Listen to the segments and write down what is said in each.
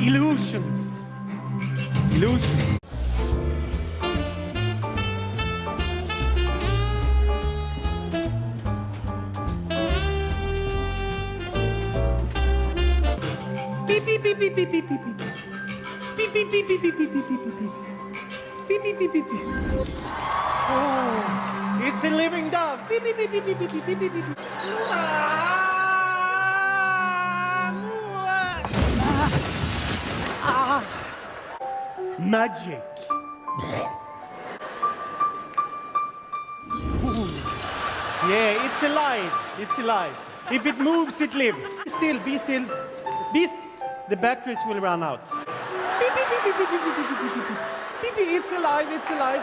Illusions. Illusions. Beep beep beep beep beep beep beep beep. Beep beep beep beep beep beep beep beep beep. Beep beep beep beep beep. Oh, it's a living dog. Beep beep beep beep beep beep beep beep beep. Magic. Yeah, it's alive. It's alive. If it moves, it lives. Be still, be still. The batteries will run out. Beep, beep, beep, beep, beep, beep, beep, beep, beep, beep, beep, beep. It's alive, it's alive.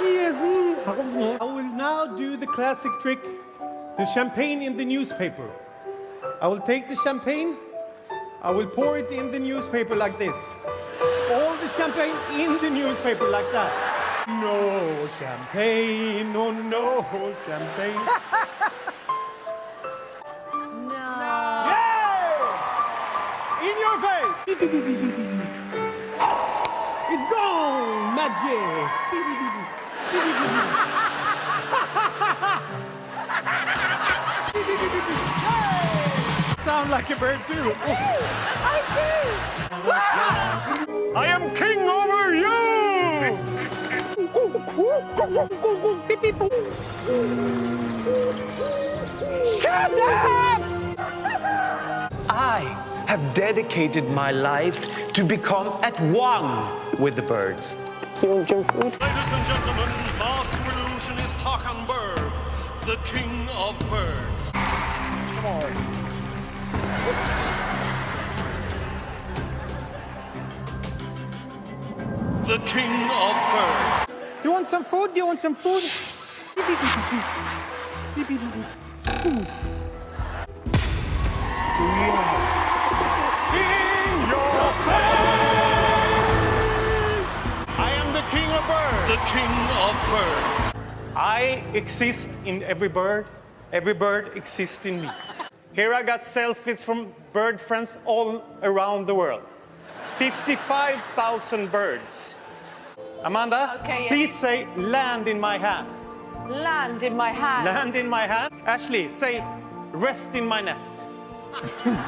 Yes. I will now do the classic trick, the champagne in the newspaper. I will take the champagne, I will pour it in the newspaper like this. All the champagne in the newspaper like that. No champagne, no champagne. In your face! It's gone! Magic! Sound like a bird too. I did! I am king over you! Shut up! I have dedicated my life to become at one with the birds. Ladies and gentlemen, master illusionist Håkan Berg, the king of birds. Come on. The king of birds. You want some food? You want some food? In your face! I am the king of birds. The king of birds. I exist in every bird exists in me. Here I got selfies from bird friends all around the world. 55,000 birds. Amanda, Okay, yeah. please say land in my hand. Land in my hand. Land in my hand. Ashley, say rest in my nest.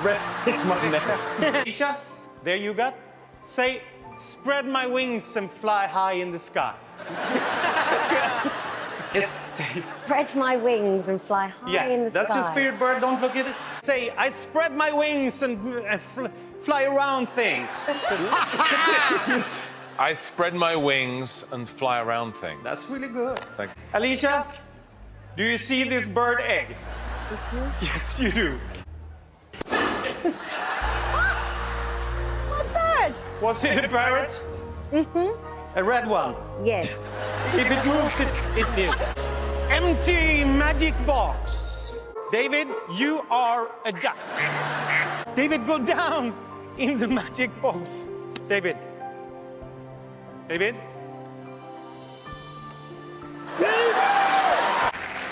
Rest in my nest. Isha, there you got. Say spread my wings and fly high in the sky. Spread my wings and fly high in the sky. That's your spirit bird, don't look at it. Say, I spread my wings and fly around things. I spread my wings and fly around things. That's really good. Thank you. Alicia, do you see this bird egg? Yes, you do. What bird? Was it a parrot? A red one. Yes. If it moves, it lives. Empty magic box. David, you are a duck. David, go down in the magic box. David. David?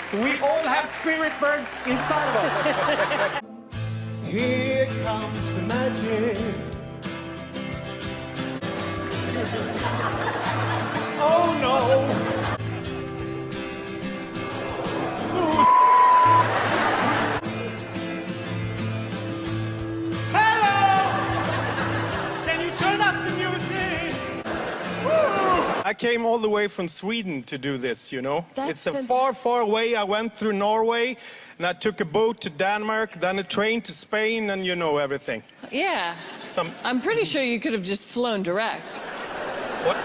So we all have spirit birds inside of us. Here comes the magic. Oh no! Hello! Can you turn up the music? I came all the way from Sweden to do this, you know. That's it's a fantastic. far way. I went through Norway, and I took a boat to Denmark, then a train to Spain, and you know everything. Yeah. Some I'm pretty sure you could have just flown direct. what?